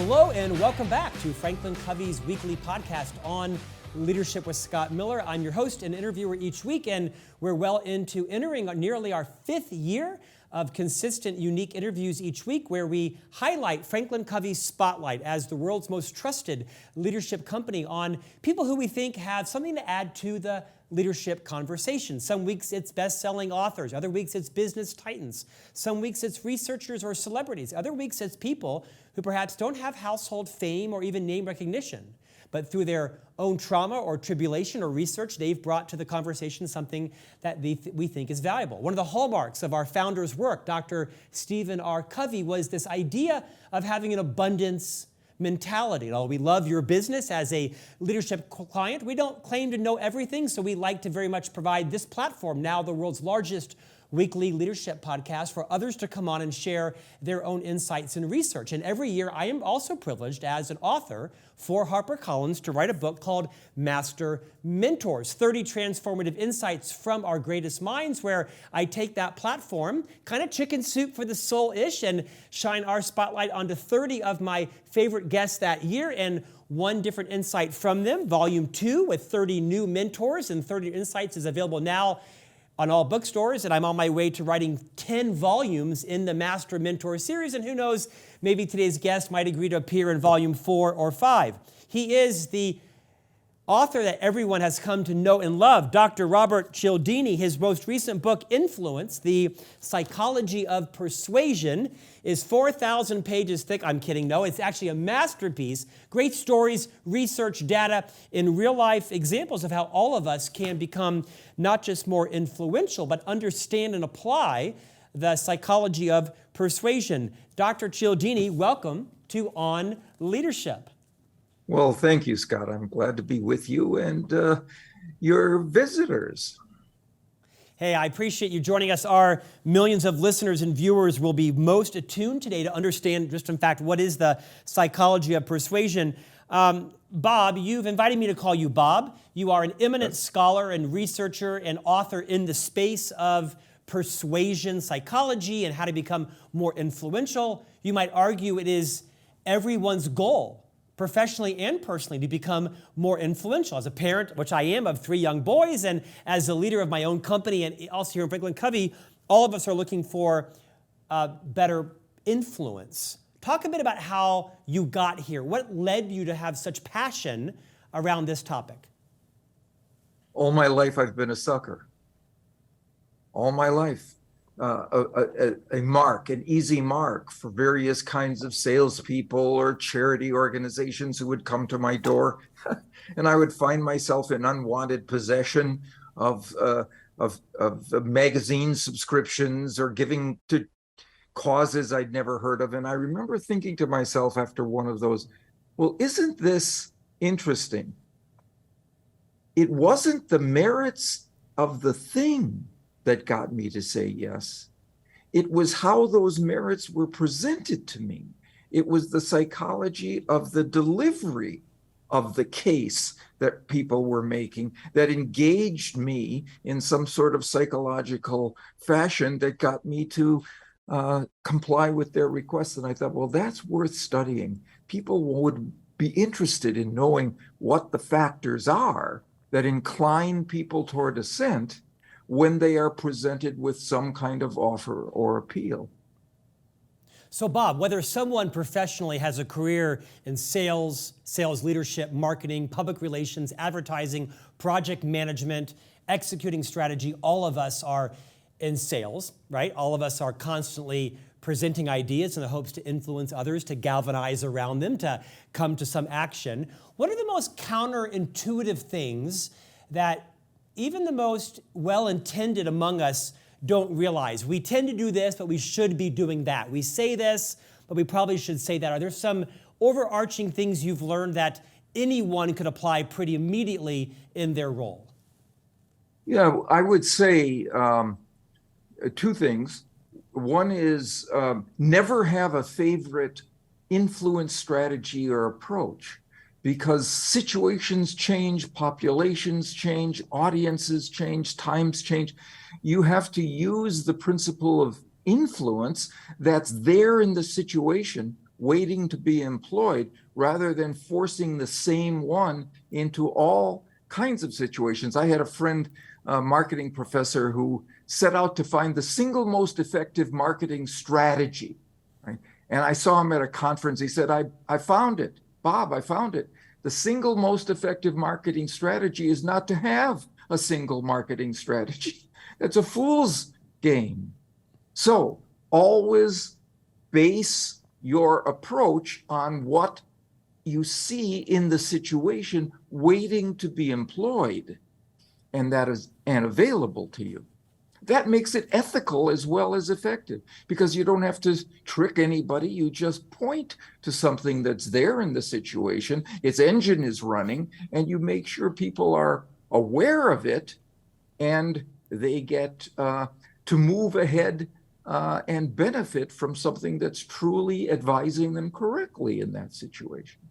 Hello and welcome back to Franklin Covey's weekly podcast on Leadership with Scott Miller. I'm your host and interviewer each week, and we're well into entering nearly our 5th year of consistent, unique interviews each week where we highlight Franklin Covey's spotlight as the world's most trusted leadership company on people who we think have something to add to the leadership conversation. Some weeks it's best-selling authors. Other weeks it's business titans. Some weeks it's researchers or celebrities. Other weeks it's people who perhaps don't have household fame or even name recognition, but through their own trauma or tribulation or research, they've brought to the conversation something that we think is valuable. One of the hallmarks of our founder's work, Dr. Stephen R. Covey, was this idea of having an abundance mentality. Although we love your business as a leadership client, we don't claim to know everything, so we like to very much provide this platform, now the world's largest weekly leadership podcast, for others to come on and share their own insights and research. And every year, I am also privileged as an author for HarperCollins to write a book called Master Mentors, 30 Transformative Insights from Our Greatest Minds, where I take that platform, kind of chicken soup for the soul-ish, and shine our spotlight onto 30 of my favorite guests that year and one different insight from them. Volume 2 with 30 new mentors and 30 insights is available now on all bookstores, and I'm on my way to writing 10 volumes in the Master Mentor series, and who knows, maybe today's guest might agree to appear in volume 4 or 5. He is the author that everyone has come to know and love, Dr. Robert Cialdini. His most recent book, Influence, The Psychology of Persuasion, is 4,000 pages thick. I'm kidding, no, it's actually a masterpiece. Great stories, research, data, and real-life examples of how all of us can become not just more influential, but understand and apply the psychology of persuasion. Dr. Cialdini, welcome to On Leadership. Well, thank you, Scott. I'm glad to be with you and your visitors. Hey, I appreciate you joining us. Our millions of listeners and viewers will be most attuned today to understand just, in fact, what is the psychology of persuasion. Bob, you've invited me to call you Bob. You are an eminent scholar and researcher and author in the space of persuasion psychology and how to become more influential. You might argue it is everyone's goal, professionally and personally, to become more influential. As a parent, which I am, of 3 young boys, and as the leader of my own company and also here in Franklin Covey, all of us are looking for better influence. Talk a bit about how you got here. What led you to have such passion around this topic? All my life, I've been a sucker. All my life. A mark, an easy mark for various kinds of salespeople or charity organizations who would come to my door, and I would find myself in unwanted possession of magazine subscriptions or giving to causes I'd never heard of. And I remember thinking to myself after one of those, well, isn't this interesting? It wasn't the merits of the thing that got me to say yes. It was how those merits were presented to me. It was the psychology of the delivery of the case that people were making that engaged me in some sort of psychological fashion that got me to comply with their requests. And I thought, well, that's worth studying. People would be interested in knowing what the factors are that incline people toward assent when they are presented with some kind of offer or appeal. So Bob, whether someone professionally has a career in sales leadership, marketing, public relations, advertising, project management, executing strategy, all of us are in sales, right? All of us are constantly presenting ideas in the hopes to influence others, to galvanize around them, to come to some action. What are the most counterintuitive things that even the most well-intended among us don't realize? We tend to do this, but we should be doing that. We say this, but we probably should say that. Are there some overarching things you've learned that anyone could apply pretty immediately in their role? Yeah, I would say 2 things. One is never have a favorite influence strategy or approach, because situations change, populations change, audiences change, times change. You have to use the principle of influence that's there in the situation waiting to be employed, rather than forcing the same one into all kinds of situations. I had a friend, a marketing professor, who set out to find the single most effective marketing strategy, right? And I saw him at a conference. He said, I found it. Bob, I found it. The single most effective marketing strategy is not to have a single marketing strategy. That's a fool's game. So always base your approach on what you see in the situation waiting to be employed, and available to you. That makes it ethical as well as effective, because you don't have to trick anybody. You just point to something that's there in the situation, its engine is running, and you make sure people are aware of it, and they get to move ahead and benefit from something that's truly advising them correctly in that situation.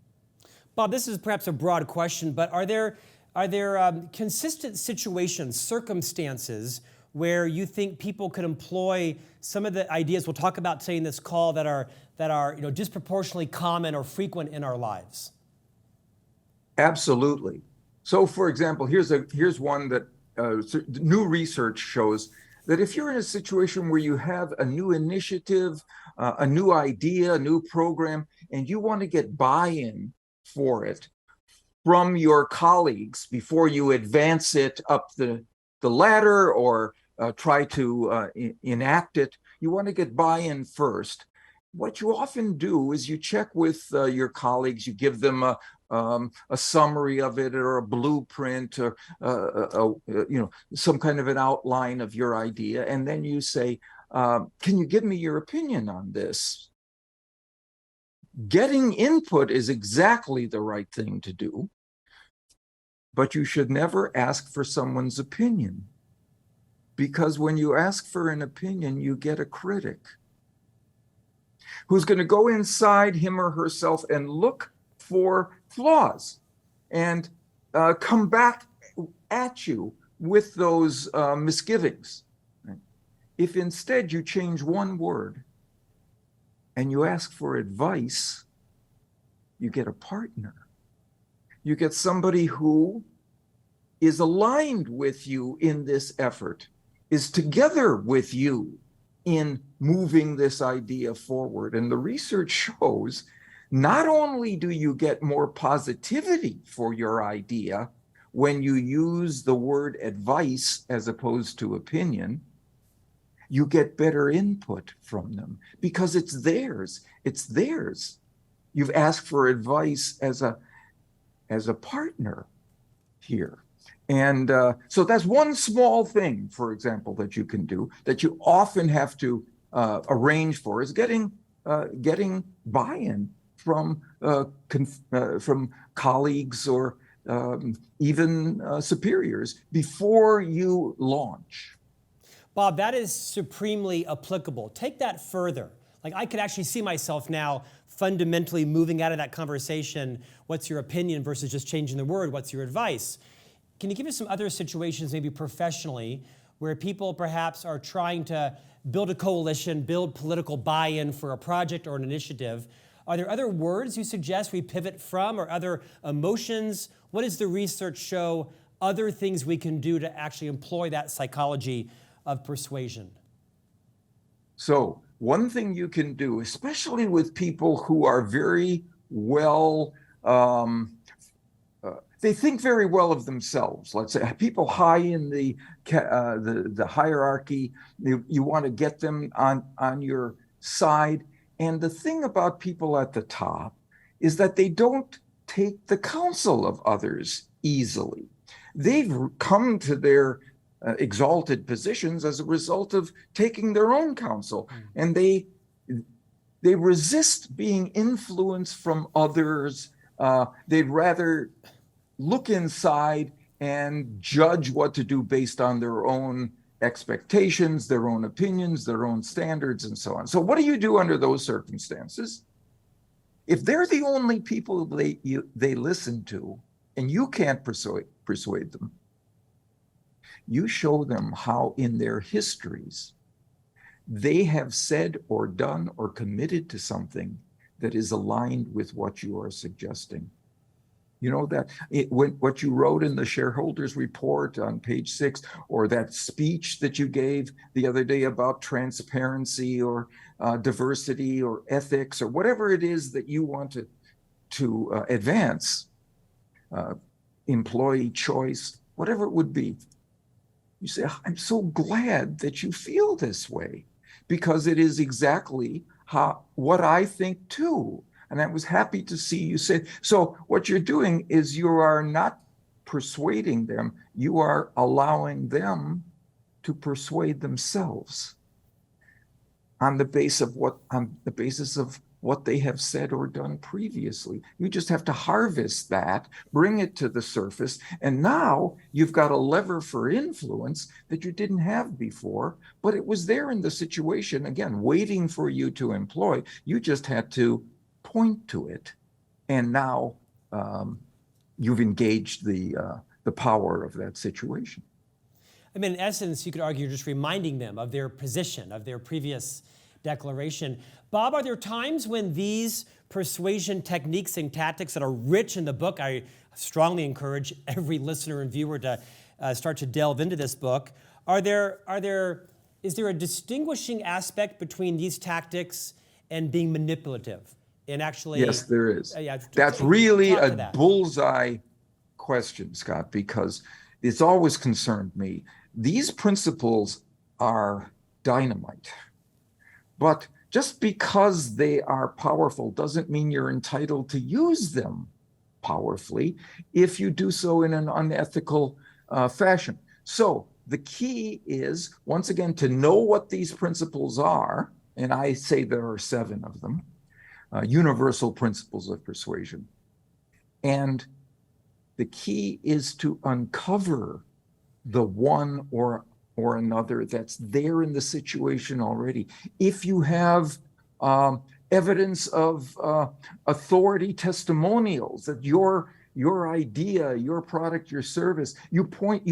Bob, this is perhaps a broad question, but are there consistent situations, circumstances, where you think people could employ some of the ideas we'll talk about today in this call that are disproportionately common or frequent in our lives? Absolutely. So, for example, here's one that new research shows that if you're in a situation where you have a new initiative, a new idea, a new program, and you want to get buy-in for it from your colleagues before you advance it up the ladder or try to enact it, you want to get buy-in first. What you often do is you check with your colleagues, you give them a summary of it, or a blueprint, or some kind of an outline of your idea, and then you say, can you give me your opinion on this? Getting input is exactly the right thing to do, but you should never ask for someone's opinion, because when you ask for an opinion, you get a critic who's going to go inside him or herself and look for flaws and come back at you with those misgivings. Right? If instead you change one word and you ask for advice, you get a partner. You get somebody who is aligned with you in this effort, is together with you in moving this idea forward. And the research shows not only do you get more positivity for your idea when you use the word advice as opposed to opinion, you get better input from them because it's theirs. It's theirs. You've asked for advice as a partner here. And so that's one small thing, for example, that you can do that you often have to arrange for, is getting buy-in from colleagues or even superiors before you launch. Bob, that is supremely applicable. Take that further. Like, I could actually see myself now fundamentally moving out of that conversation, what's your opinion, versus just changing the word, what's your advice? Can you give us some other situations, maybe professionally, where people perhaps are trying to build a coalition, build political buy-in for a project or an initiative? Are there other words you suggest we pivot from, or other emotions? What does the research show, other things we can do to actually employ that psychology of persuasion? So one thing you can do, especially with people who are very well, they think very well of themselves. Let's say people high in the hierarchy, you want to get them on your side. And the thing about people at the top is that they don't take the counsel of others easily. They've come to their exalted positions as a result of taking their own counsel, and they resist being influenced from others. They'd rather look inside and judge what to do based on their own expectations, their own opinions, their own standards, and so on. So what do you do under those circumstances? If they're the only people they listen to, and you can't persuade them, you show them how in their histories they have said or done or committed to something that is aligned with what you are suggesting. You know that what you wrote in the shareholders report on page 6, or that speech that you gave the other day about transparency or diversity or ethics or whatever it is that you want to advance, employee choice, whatever it would be. You say, I'm so glad that you feel this way, because it is exactly what I think too. And I was happy to see you say, so what you're doing is you are not persuading them, you are allowing them to persuade themselves on the basis of what they have said or done previously. You just have to harvest that, bring it to the surface, and now you've got a lever for influence that you didn't have before, but it was there in the situation, again, waiting for you to employ. You just had to point to it, and now you've engaged the power of that situation. I mean, in essence, you could argue you're just reminding them of their position, of their previous declaration. Bob, are there times when these persuasion techniques and tactics that are rich in the book, I strongly encourage every listener and viewer to start to delve into this book, is there a distinguishing aspect between these tactics and being manipulative? And actually, yes, there is. That's really a bullseye question, Scott, because it's always concerned me. These principles are dynamite, but just because they are powerful doesn't mean you're entitled to use them powerfully if you do so in an unethical fashion. So the key is, once again, to know what these principles are, and I say there are 7 of them. Universal principles of persuasion. And the key is to uncover the one or another that's there in the situation already. If you have evidence of authority testimonials that your idea, your product, your service, you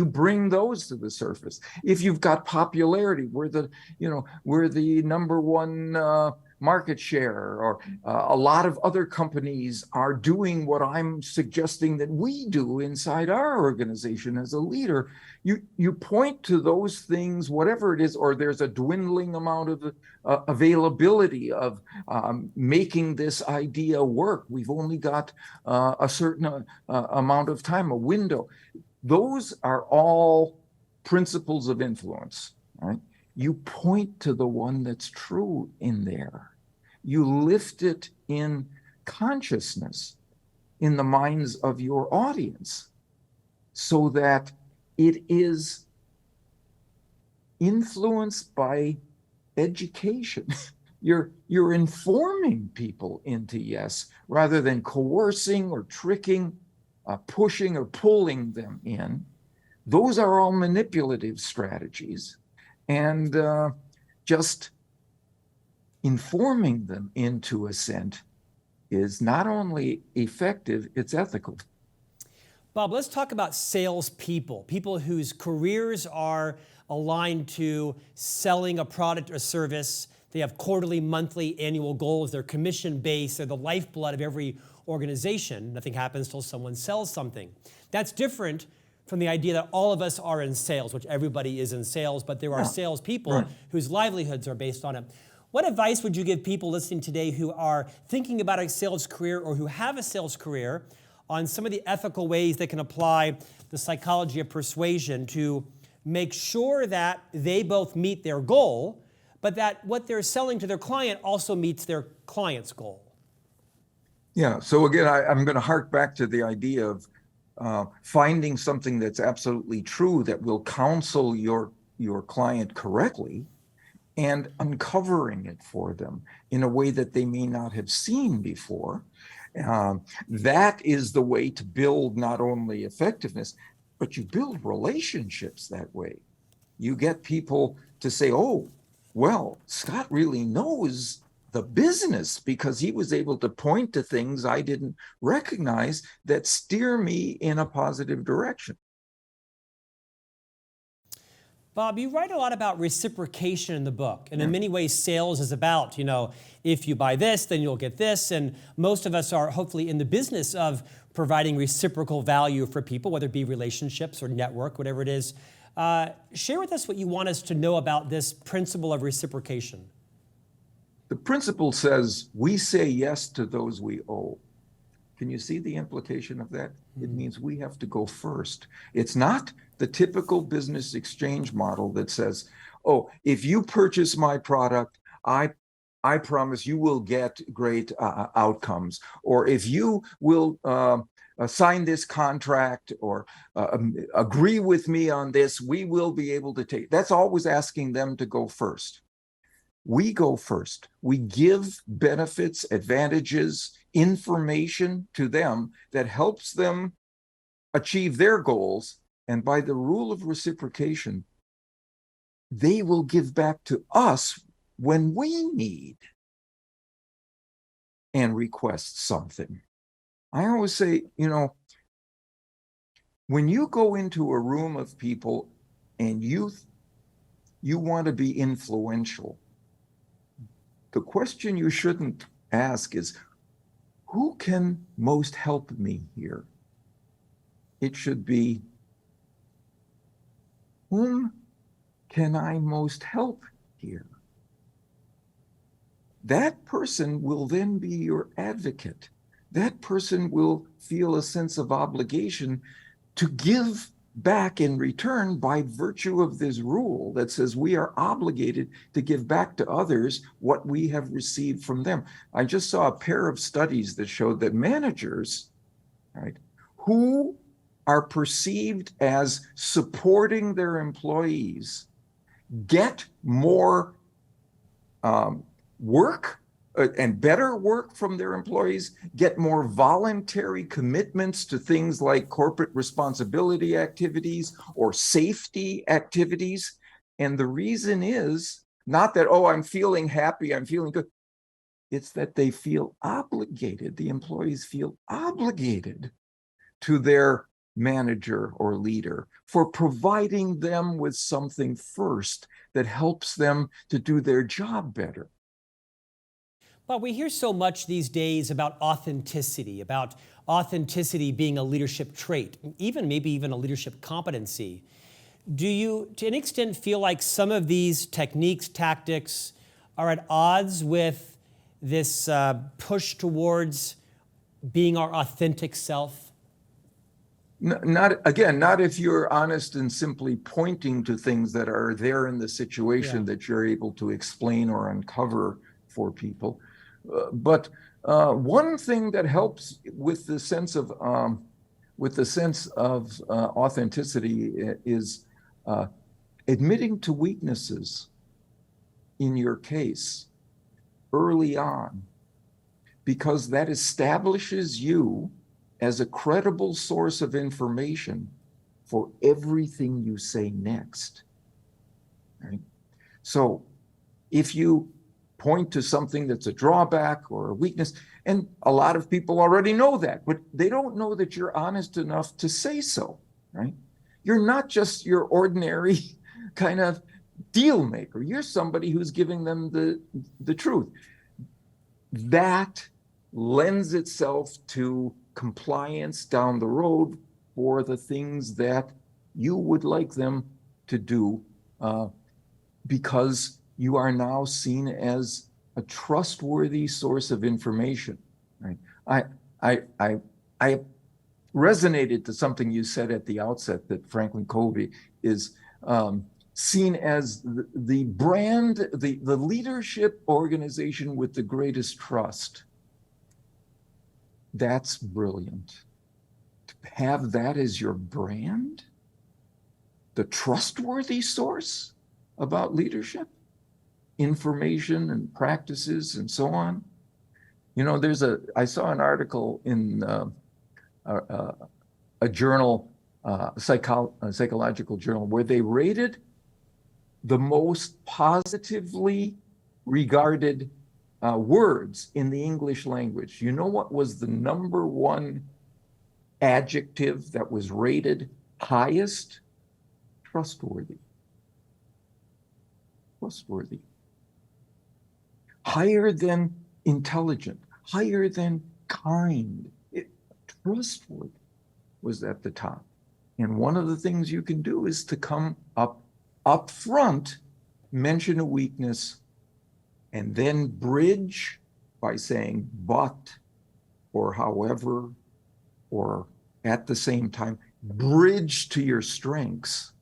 bring those to the surface. If you've got popularity, we're the number one market share, or a lot of other companies are doing what I'm suggesting that we do inside our organization as a leader, you point to those things, whatever it is, or there's a dwindling amount of availability of making this idea work. We've only got a certain amount of time, a window. Those are all principles of influence, right? You point to the one that's true in there. You lift it in consciousness in the minds of your audience so that it is influenced by education. You're informing people into yes, rather than coercing or tricking, pushing or pulling them in. Those are all manipulative strategies, and just informing them into assent is not only effective, it's ethical. Bob, let's talk about salespeople, people whose careers are aligned to selling a product or service. They have quarterly, monthly, annual goals. They're commission-based. They're the lifeblood of every organization. Nothing happens till someone sells something. That's different from the idea that all of us are in sales, which everybody is in sales, but there are salespeople whose livelihoods are based on it. What advice would you give people listening today who are thinking about a sales career or who have a sales career on some of the ethical ways they can apply the psychology of persuasion to make sure that they both meet their goal, but that what they're selling to their client also meets their client's goal? Yeah, so again, I'm going to hark back to the idea of finding something that's absolutely true that will counsel your client correctly, and uncovering it for them in a way that they may not have seen before. That is the way to build not only effectiveness, but you build relationships that way. You get people to say, oh, well, Scott really knows the business because he was able to point to things I didn't recognize that steer me in a positive direction. Bob, you write a lot about reciprocation in the book. And in many ways, sales is about, if you buy this, then you'll get this. And most of us are hopefully in the business of providing reciprocal value for people, whether it be relationships or network, whatever it is. Share with us what you want us to know about this principle of reciprocation. The principle says we say yes to those we owe. Can you see the implication of that? It means we have to go first. It's not the typical business exchange model that says, oh, if you purchase my product, I promise you will get great outcomes. Or if you will sign this contract or agree with me on this, we will be able to take. That's always asking them to go first. We go first. We give benefits, advantages, information to them that helps them achieve their goals. And by the rule of reciprocation, they will give back to us when we need and request something. I always say, when you go into a room of people and you want to be influential, the question you shouldn't ask is, who can most help me here? It should be, whom can I most help here? That person will then be your advocate. That person will feel a sense of obligation to give back in return by virtue of this rule that says we are obligated to give back to others what we have received from them. I just saw a pair of studies that showed that managers, right, who are perceived as supporting their employees get more work and better work from their employees, get more voluntary commitments to things like corporate responsibility activities or safety activities. And the reason is not that, oh, I'm feeling happy, I'm feeling good. It's that they feel obligated. The employees feel obligated to their manager or leader for providing them with something first that helps them to do their job better. Well, we hear so much these days about authenticity being a leadership trait, maybe even a leadership competency. Do you, to an extent, feel like some of these techniques, tactics, are at odds with this push towards being our authentic self? Not if you're honest and simply pointing to things that are there in the situation that you're able to explain or uncover for people. But one thing that helps with the sense of authenticity is admitting to weaknesses in your case early on, because that establishes you as a credible source of information for everything you say next. Right? So if you point to something that's a drawback or a weakness, and a lot of people already know that, but they don't know that you're honest enough to say so, right? You're not just your ordinary kind of deal maker. You're somebody who's giving them the truth. That lends itself to compliance down the road for the things that you would like them to do, because you are now seen as a trustworthy source of information. Right? I resonated to something you said at the outset, that Franklin Covey is seen as the brand, the leadership organization with the greatest trust. That's brilliant. To have that as your brand, the trustworthy source about leadership, information and practices and so on. I saw an article in a journal, a psychological journal, where they rated the most positively regarded words in the English language. You know what was the number one adjective that was rated highest? Trustworthy. trustworthy, higher than intelligent, higher than kind. Trustworthy was at the top. And one of the things you can do is to come up front, mention a weakness, and then bridge by saying but, or however, or at the same time, bridge to your strengths.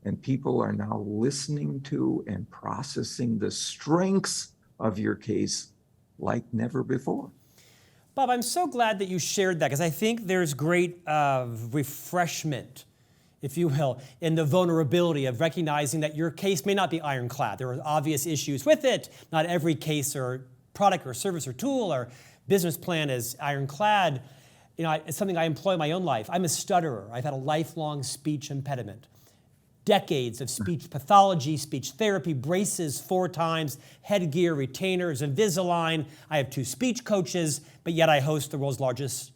And people are now listening to and processing the strengths of your case like never before. Bob, I'm so glad that you shared that, because I think there's great refreshment, if you will, in the vulnerability of recognizing that your case may not be ironclad. There are obvious issues with it. Not every case or product or service or tool or business plan is ironclad. It's something I employ in my own life. I'm a stutterer. I've had a lifelong speech impediment. Decades of speech pathology, speech therapy, braces 4 times, headgear, retainers, Invisalign. I have 2 speech coaches, but yet I host the world's largest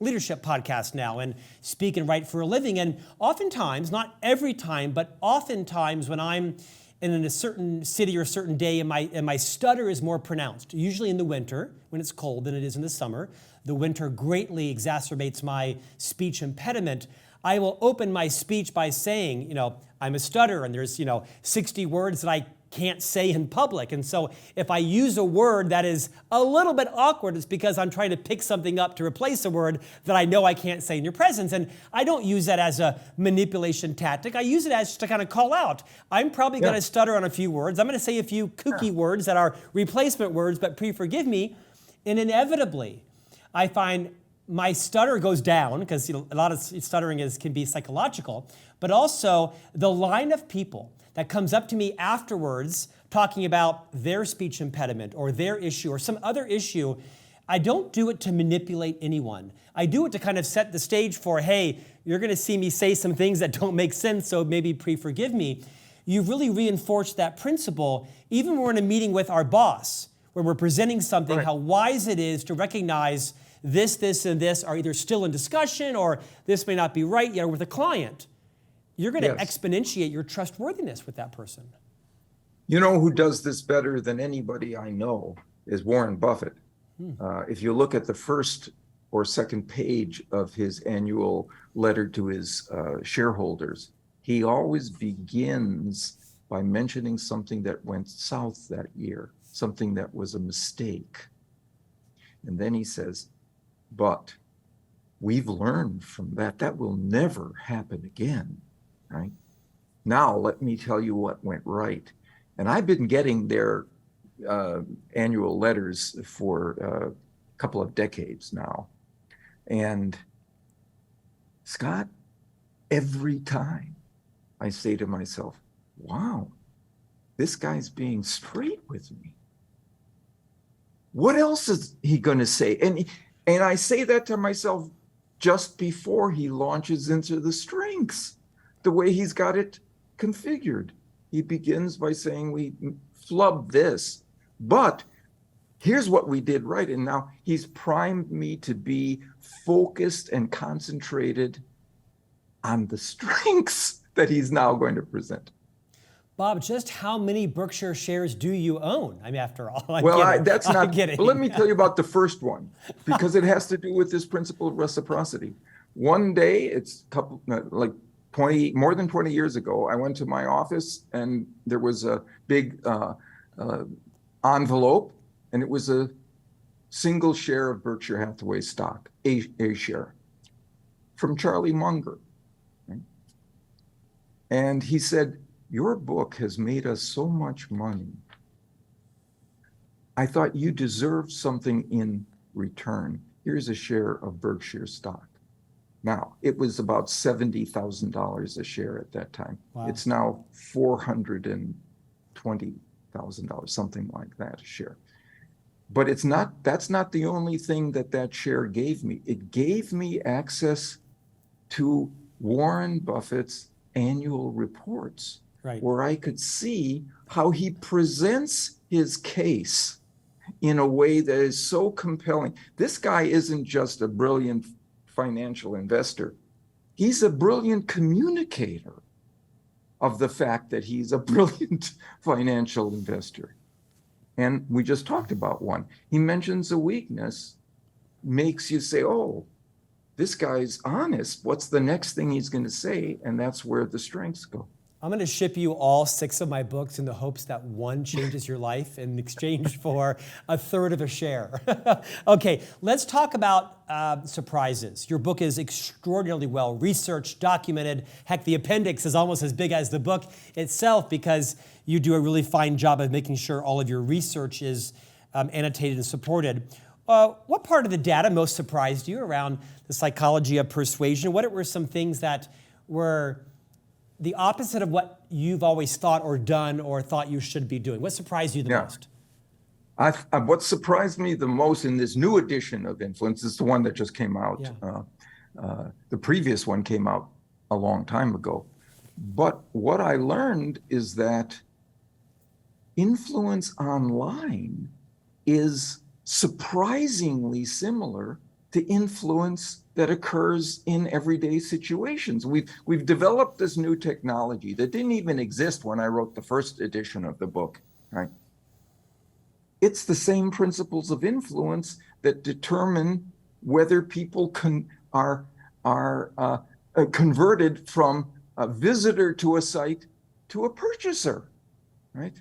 leadership podcast now and speak and write for a living. And oftentimes, not every time, but oftentimes when I'm in a certain city or a certain day and my stutter is more pronounced, usually in the winter when it's cold than it is in the summer. The winter greatly exacerbates my speech impediment. I will open my speech by saying, I'm a stutterer and there's, 60 words that I can't say in public. And so if I use a word that is a little bit awkward, it's because I'm trying to pick something up to replace a word that I know I can't say in your presence. And I don't use that as a manipulation tactic. I use it as just to kind of call out. I'm probably going to stutter on a few words. I'm going to say a few kooky words that are replacement words, but forgive me. And inevitably, I find my stutter goes down, because a lot of stuttering can be psychological, but also the line of people that comes up to me afterwards talking about their speech impediment or their issue or some other issue. I don't do it to manipulate anyone. I do it to kind of set the stage for, hey, you're going to see me say some things that don't make sense, so maybe forgive me. You've really reinforced that principle, even when we're in a meeting with our boss, where we're presenting something, how wise it is to recognize this, and this are either still in discussion or this may not be right yet, or with a client. You're going to exponentiate your trustworthiness with that person. You know who does this better than anybody I know is Warren Buffett. If you look at the first or second page of his annual letter to his shareholders, he always begins by mentioning something that went south that year, something that was a mistake. And then he says, but we've learned from that. That will never happen again, right? Now, let me tell you what went right. And I've been getting their annual letters for a couple of decades now. And Scott, every time I say to myself, wow, this guy's being straight with me. What else is he going to say? And I say that to myself just before he launches into the strengths, the way he's got it configured. He begins by saying, we flubbed this, but here's what we did right. And now he's primed me to be focused and concentrated on the strengths that he's now going to present. Bob, just how many Berkshire shares do you own? I mean, after all, that's not. But let me tell you about the first one, because it has to do with this principle of reciprocity. One day, it's more than 20 years ago, I went to my office and there was a big envelope, and it was a single share of Berkshire Hathaway stock, a share, from Charlie Munger. Right? And he said, your book has made us so much money. I thought you deserved something in return. Here's a share of Berkshire stock. Now, it was about $70,000 a share at that time. Wow. It's now $420,000, something like that a share. But that's not the only thing that share gave me. It gave me access to Warren Buffett's annual reports. Right. Where I could see how he presents his case in a way that is so compelling. This guy isn't just a brilliant financial investor. He's a brilliant communicator of the fact that he's a brilliant financial investor. And we just talked about one. He mentions a weakness, makes you say, oh, this guy's honest. What's the next thing he's going to say? And that's where the strengths go. I'm going to ship you all 6 of my books in the hopes that one changes your life in exchange for a third of a share. Okay, let's talk about surprises. Your book is extraordinarily well researched, documented. Heck, the appendix is almost as big as the book itself because you do a really fine job of making sure all of your research is annotated and supported. What part of the data most surprised you around the psychology of persuasion? What were some things that were the opposite of what you've always thought or done or thought you should be doing? What surprised you the most? What surprised me the most in this new edition of Influence is the one that just came out. Yeah. The previous one came out a long time ago. But what I learned is that influence online is surprisingly similar to influence that occurs in everyday situations. We've developed this new technology that didn't even exist when I wrote the first edition of the book, right? It's the same principles of influence that determine whether people are converted from a visitor to a site to a purchaser, right?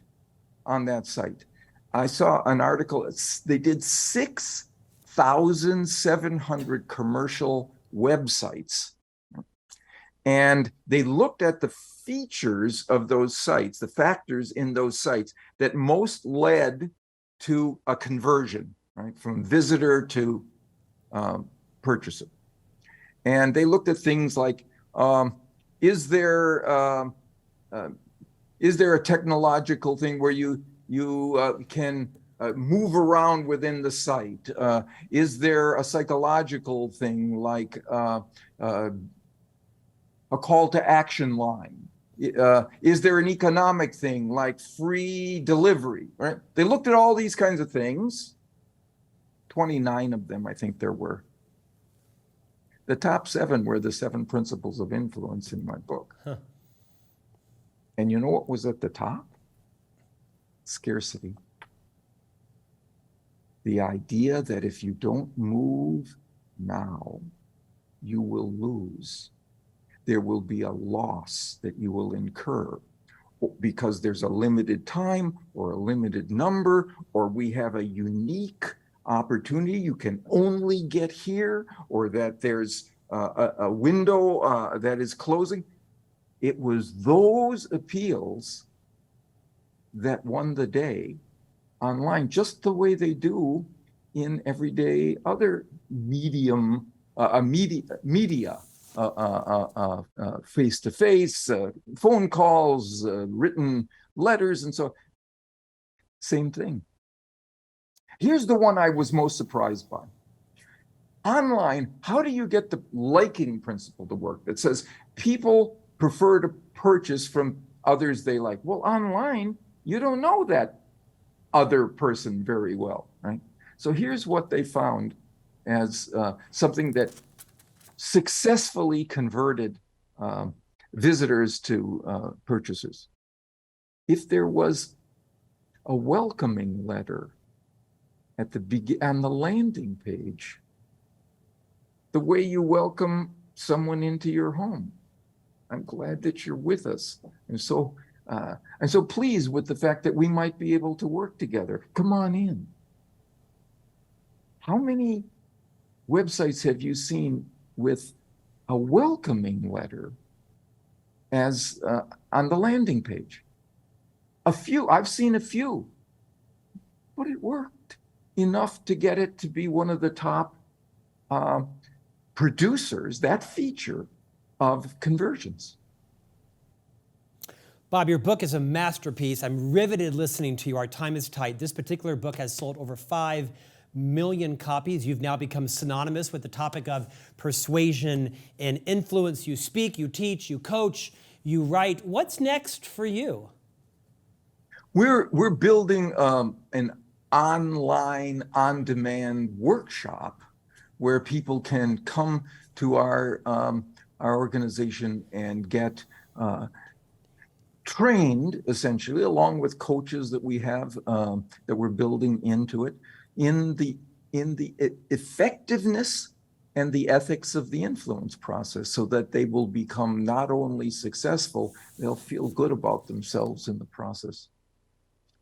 On that site. I saw an article, they did 6,700 commercial websites. And they looked at the features of those sites, the factors in those sites that most led to a conversion, right? From visitor to purchaser. And they looked at things like, is there a technological thing where you can move around within the site? Is there a psychological thing like a call to action line? Is there an economic thing like free delivery, right? They looked at all these kinds of things, 29 of them, I think there were. The top 7 were the 7 Principles of Influence in my book. Huh. And you know what was at the top? Scarcity. The idea that if you don't move now, you will lose. There will be a loss that you will incur because there's a limited time or a limited number, or we have a unique opportunity you can only get here, or that there's a window that is closing. It was those appeals that won the day online, just the way they do in everyday other media, face-to-face, phone calls, written letters, and so same thing. Here's the one I was most surprised by. Online, how do you get the liking principle to work that says people prefer to purchase from others they like? Well, online, you don't know that other person very well, right? So here's what they found as something that successfully converted visitors to purchasers. If there was a welcoming letter at on the landing page, the way you welcome someone into your home. I'm glad that you're with us. And so pleased with the fact that we might be able to work together. Come on in. How many websites have you seen with a welcoming letter as on the landing page? A few, I've seen a few, but it worked enough to get it to be one of the top producers, that feature of conversions. Bob, your book is a masterpiece. I'm riveted listening to you. Our time is tight. This particular book has sold over 5 million copies. You've now become synonymous with the topic of persuasion and influence. You speak, you teach, you coach, you write. What's next for you? We're building an online, on-demand workshop where people can come to our organization and get trained essentially, along with coaches that we have that we're building into it, in the effectiveness and the ethics of the influence process, so that they will become not only successful, they'll feel good about themselves in the process.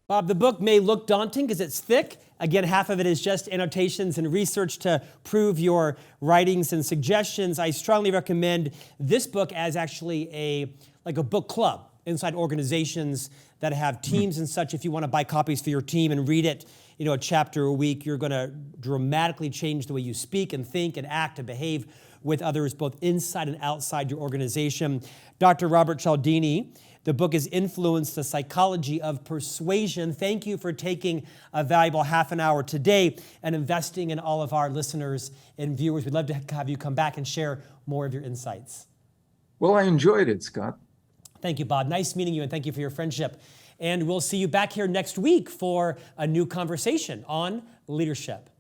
Bob, the book may look daunting because it's thick. Again, half of it is just annotations and research to prove your writings and suggestions. I strongly recommend this book as actually a book club inside organizations that have teams and such. If you want to buy copies for your team and read it, a chapter a week, you're going to dramatically change the way you speak and think and act and behave with others, both inside and outside your organization. Dr. Robert Cialdini, the book is Influence, the Psychology of Persuasion. Thank you for taking a valuable half an hour today and investing in all of our listeners and viewers. We'd love to have you come back and share more of your insights. Well, I enjoyed it, Scott. Thank you, Bob. Nice meeting you, and thank you for your friendship. And we'll see you back here next week for a new conversation on leadership.